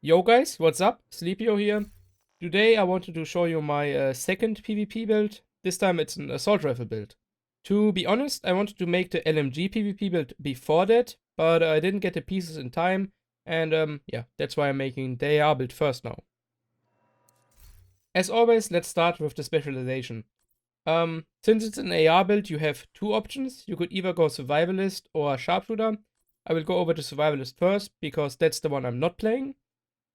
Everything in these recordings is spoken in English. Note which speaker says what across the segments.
Speaker 1: Yo guys, what's up? Sleepio here. Today I wanted to show you my second PvP build. This time it's an assault rifle build. To be honest, I wanted to make the LMG PvP build before that, but I didn't get the pieces in time, and yeah, that's why I'm making the AR build first now. As always, let's start with the specialization. Since it's an AR build, you have two options. You could either go survivalist or sharpshooter. I will go over to survivalist first, because that's the one I'm not playing.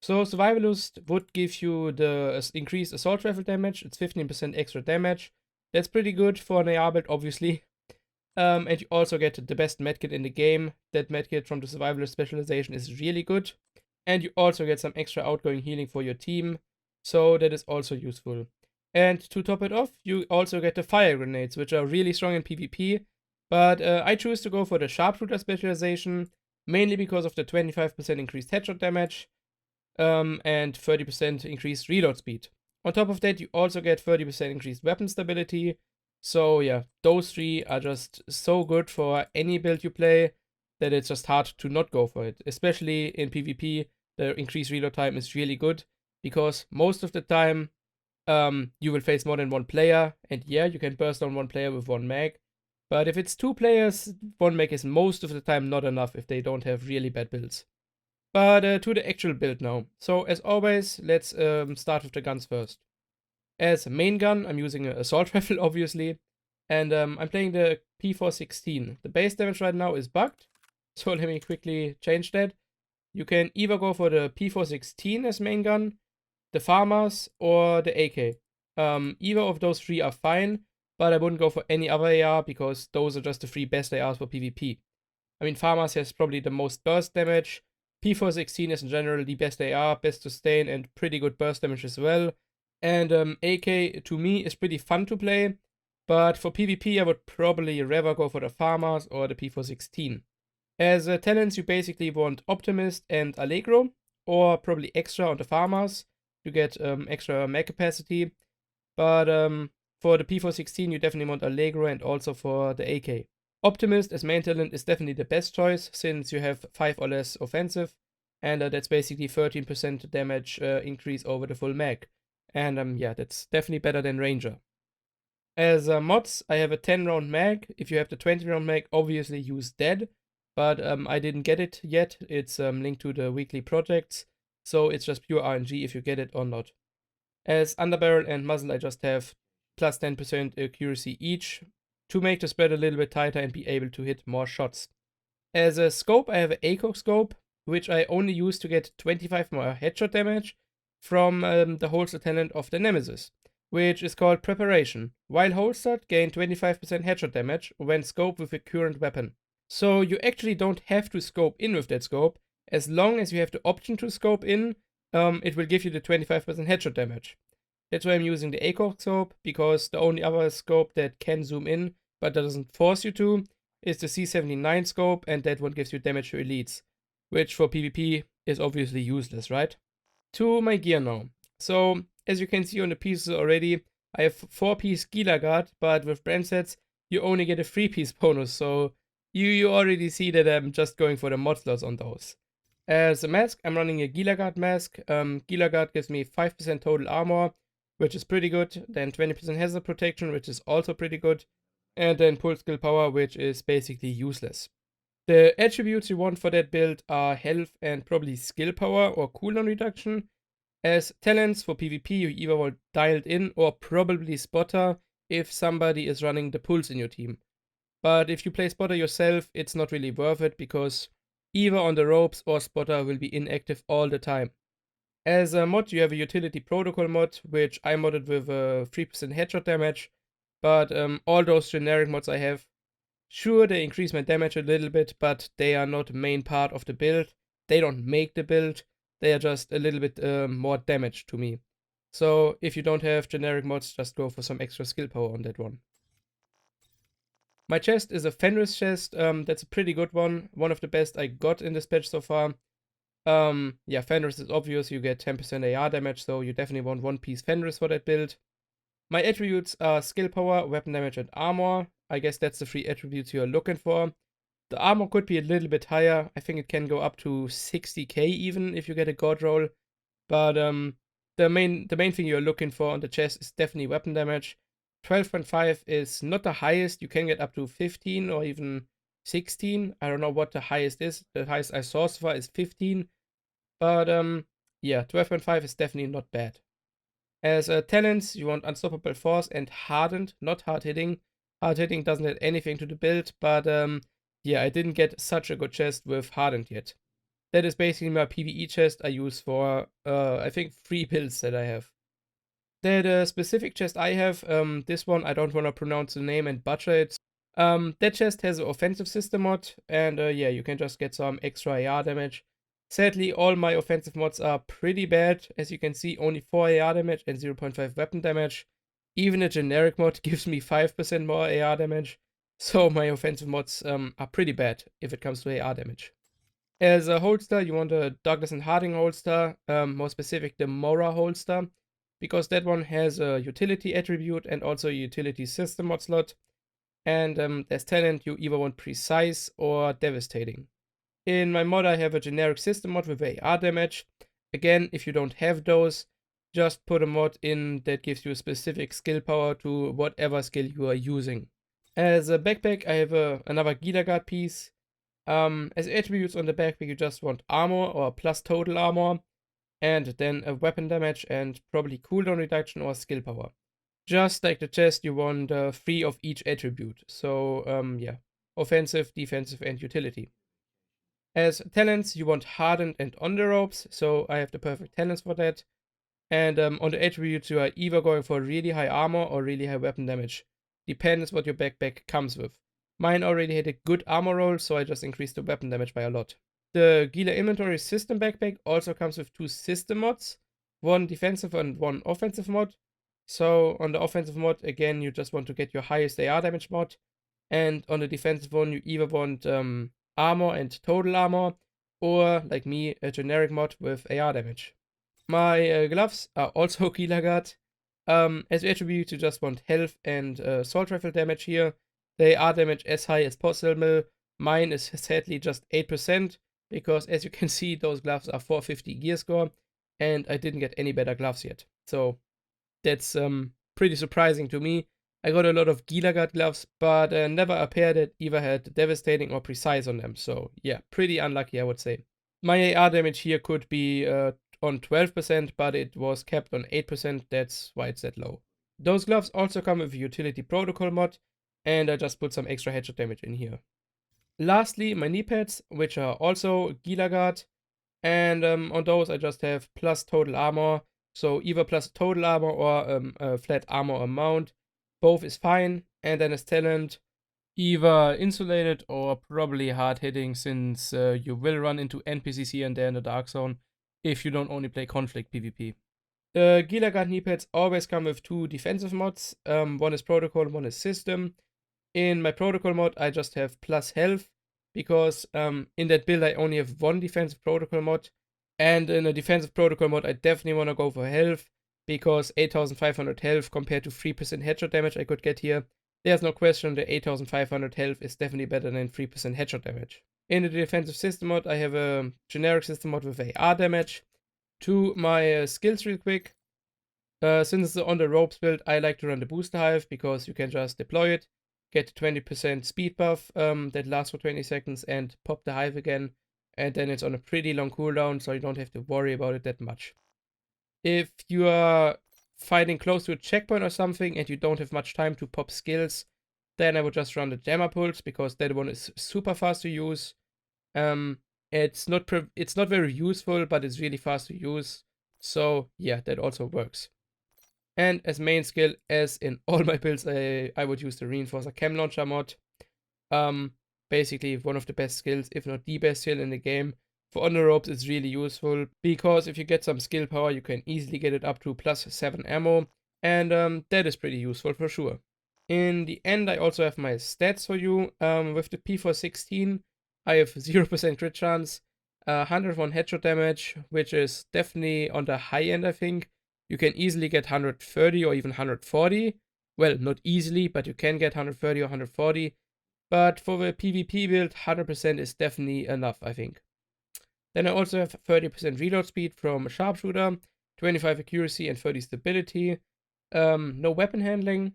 Speaker 1: So Survivalist would give you the increased assault rifle damage. It's 15% extra damage. That's pretty good for an AR build, obviously. And you also get the best medkit in the game. That medkit from the Survivalist specialization is really good. And you also get some extra outgoing healing for your team. So that is also useful. And to top it off, you also get the fire grenades, which are really strong in PvP. But I choose to go for the sharpshooter specialization, mainly because of the 25% increased headshot damage. And 30% increased reload speed. On top of that, you also get 30% increased weapon stability. So yeah, those three are just so good for any build you play that it's just hard to not go for it. Especially in PvP, the increased reload time is really good because most of the time you will face more than one player, and yeah, you can burst on one player with one mag. But if it's two players, one mag is most of the time not enough if they don't have really bad builds. But to the actual build now. So as always, let's start with the guns first. As a main gun, I'm using an assault rifle, obviously. And I'm playing the P416. The base damage right now is bugged. So let me quickly change that. You can either go for the P416 as main gun, the Farmers, or the AK. Either of those three are fine, but I wouldn't go for any other AR because those are just the three best ARs for PvP. I mean, Farmers has probably the most burst damage. P416 is in general the best AR, best sustain, and pretty good burst damage as well. And AK to me is pretty fun to play, but for PvP I would probably rather go for the Farmers or the P416. As talents, you basically want Optimist and Allegro, or probably extra on the Farmers to get extra mag capacity. But for the P416, you definitely want Allegro and also for the AK. Optimist as main talent is definitely the best choice since you have 5 or less offensive, and that's basically 13% damage increase over the full mag. And yeah, that's definitely better than Ranger. As mods, I have a 10 round mag. If you have the 20 round mag, obviously use Dead, but I didn't get it yet. It's linked to the weekly projects, so it's just pure RNG if you get it or not. As underbarrel and muzzle, I just have plus 10% accuracy each, to make the spread a little bit tighter and be able to hit more shots. As a scope, I have an ACOG scope, which I only use to get 25 more headshot damage from the holster talent of the Nemesis, which is called Preparation. While holstered, gain 25% headshot damage when scoped with a current weapon. So you actually don't have to scope in with that scope. As long as you have the option to scope in, it will give you the 25% headshot damage. That's why I'm using the ACOG scope, because the only other scope that can zoom in, but that doesn't force you to, is the C79 scope, and that one gives you damage to elites, which for PvP is obviously useless, right? To my gear now. So, as you can see on the pieces already, I have 4-piece Gila guard, but with brand sets, you only get a 3-piece bonus, so you already see that I'm just going for the mod slots on those. As a mask, I'm running a Gila guard mask. Gila guard gives me 5% total armor, which is pretty good, then 20% hazard protection, which is also pretty good, and then pull skill power, which is basically useless. The attributes you want for that build are health and probably skill power or cooldown reduction. As talents for PvP, you either want dialed in or probably spotter if somebody is running the pulse in your team. But if you play spotter yourself, it's not really worth it because either on the ropes or spotter will be inactive all the time. As a mod, you have a utility protocol mod, which I modded with a 3% headshot damage, but all those generic mods I have, sure, they increase my damage a little bit, but they are not main part of the build. They don't make the build, they are just a little bit more damage to me. So if you don't have generic mods, just go for some extra skill power on that one. My chest is a Fenris chest, that's a pretty good one of the best I got in this patch so far. Yeah, Fenris is obvious, you get 10% AR damage, so you definitely want 1-piece Fenris for that build. My attributes are skill power, weapon damage, and armor. I guess that's the 3 attributes you're looking for. The armor could be a little bit higher. I think it can go up to 60k even if you get a god roll. But the main thing you're looking for on the chest is definitely weapon damage. 12.5 is not the highest. You can get up to 15 or even 16. I don't know what the highest is. The highest I saw so far is 15. But yeah, 12.5 is definitely not bad. As talents, you want Unstoppable Force and Hardened, not Hard Hitting. Hard Hitting doesn't add anything to the build, but yeah, I didn't get such a good chest with Hardened yet. That is basically my PvE chest I use for, I think, 3 builds that I have. The specific chest I have, this one, I don't want to pronounce the name and butcher it. That chest has an offensive system mod, and yeah, you can just get some extra AR damage. Sadly, all my offensive mods are pretty bad. As you can see, only 4 AR damage and 0.5 weapon damage. Even a generic mod gives me 5% more AR damage. So my offensive mods are pretty bad if it comes to AR damage. As a holster, you want a Douglas and Harding holster, more specific the Mora holster, because that one has a utility attribute and also a utility system mod slot. And as talent, you either want precise or devastating. In my mod, I have a generic system mod with AR damage. Again, if you don't have those, just put a mod in that gives you a specific skill power to whatever skill you are using. As a backpack, I have another Gila Guard piece. As attributes on the backpack, you just want armor or plus total armor, and then a weapon damage and probably cooldown reduction or skill power. Just like the chest, you want 3 of each attribute. So yeah, offensive, defensive, and utility. As talents, you want hardened and on the ropes, so I have the perfect talents for that. And on the attributes, you are either going for really high armor or really high weapon damage. Depends what your backpack comes with. Mine already had a good armor roll, so I just increased the weapon damage by a lot. The Gila Inventory System backpack also comes with 2 system mods, one defensive and one offensive mod. So on the offensive mod, again, you just want to get your highest AR damage mod. And on the defensive one, you either want armor and total armor, or, like me, a generic mod with AR damage. My gloves are also Gila Guard. As attribute, you just want health and assault rifle damage here. They are damage as high as possible. Mine is sadly just 8%, because as you can see, those gloves are 450 gear score, and I didn't get any better gloves yet. So that's pretty surprising to me. I got a lot of Gila Guard gloves, but never a pair that either had devastating or precise on them. So yeah, pretty unlucky, I would say. My AR damage here could be on 12%, but it was capped on 8%. That's why it's that low. Those gloves also come with a utility protocol mod, and I just put some extra headshot damage in here. Lastly, my knee pads, which are also Gila Guard, and on those I just have plus total armor, so either plus total armor or a flat armor amount. Both is fine, and then as talent, either insulated or probably hard hitting, since you will run into NPCs here and there in the Dark Zone if you don't only play conflict PvP. The Gila Guard knee pads always come with 2 defensive mods. One is protocol, one is system. In my protocol mod, I just have plus health, because in that build I only have 1 defensive protocol mod, and in a defensive protocol mod I definitely want to go for health, because 8500 health compared to 3% headshot damage I could get here. There's no question the 8500 health is definitely better than 3% headshot damage. In the defensive system mod, I have a generic system mod with AR damage. To my skills real quick. Since it's on the ropes build, I like to run the booster hive, because you can just deploy it, get 20% speed buff that lasts for 20 seconds, and pop the hive again. And then it's on a pretty long cooldown, so you don't have to worry about it that much. If you are fighting close to a checkpoint or something and you don't have much time to pop skills, then I would just run the Jammer Pulse, because that one is super fast to use. It's not very useful, but it's really fast to use. So yeah, that also works. And as main skill, as in all my builds, I would use the Reinforcer Chem Launcher mod. Basically one of the best skills, if not the best skill in the game. For on the ropes, it's really useful, because if you get some skill power, you can easily get it up to plus 7 ammo, and that is pretty useful for sure. In the end, I also have my stats for you. With the P416, I have 0% crit chance, 101 headshot damage, which is definitely on the high end, I think. You can easily get 130 or even 140. Well, not easily, but you can get 130 or 140. But for the PvP build, 100% is definitely enough, I think. Then I also have 30% reload speed from Sharpshooter, 25 accuracy and 30 stability. No weapon handling.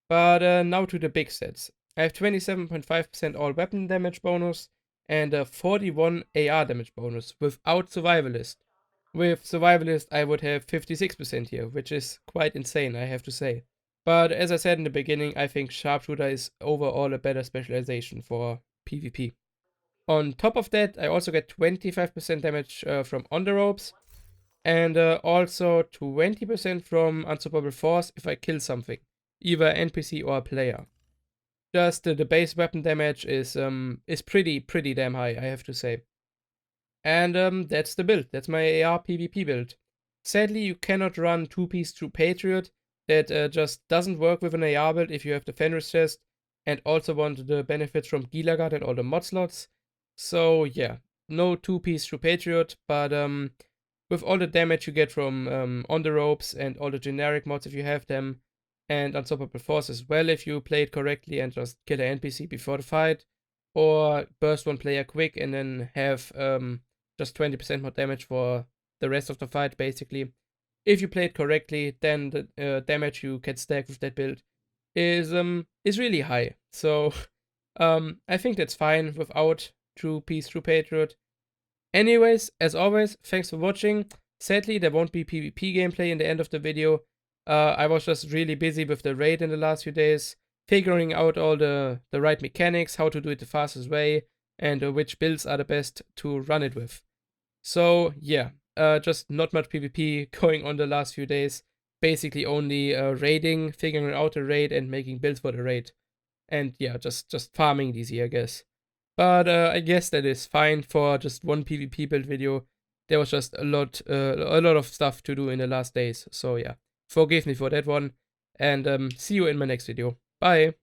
Speaker 1: But now to the big stats. I have 27.5% all weapon damage bonus and a 41 AR damage bonus without Survivalist. With Survivalist, I would have 56% here, which is quite insane, I have to say. But as I said in the beginning, I think Sharpshooter is overall a better specialization for PvP. On top of that, I also get 25% damage from on the ropes, and also 20% from Unstoppable Force if I kill something, either NPC or a player. Just the base weapon damage is pretty damn high, I have to say. And that's the build. That's my AR PvP build. Sadly, you cannot run 2-piece True Patriot. That just doesn't work with an AR build if you have the Fenris chest and also want the benefits from Gilagard and all the mod slots. So yeah, no 2-piece True Patriot, but with all the damage you get from on the ropes and all the generic mods if you have them, and Unstoppable Force as well if you play it correctly and just kill an NPC before the fight, or burst one player quick and then have just 20% more damage for the rest of the fight, basically. If you play it correctly, then the damage you can stack with that build is really high. So I think that's fine without True Patriot. Anyways, as always, thanks for watching. Sadly, there won't be PvP gameplay in the end of the video. I was just really busy with the raid in the last few days, figuring out all the right mechanics, how to do it the fastest way, and which builds are the best to run it with. So yeah, just not much PvP going on the last few days. Basically only raiding, figuring out the raid, and making builds for the raid. And yeah, just farming DC, I guess. But I guess that is fine for just one PvP build video. There was just a lot of stuff to do in the last days. So yeah, forgive me for that one. And see you in my next video. Bye.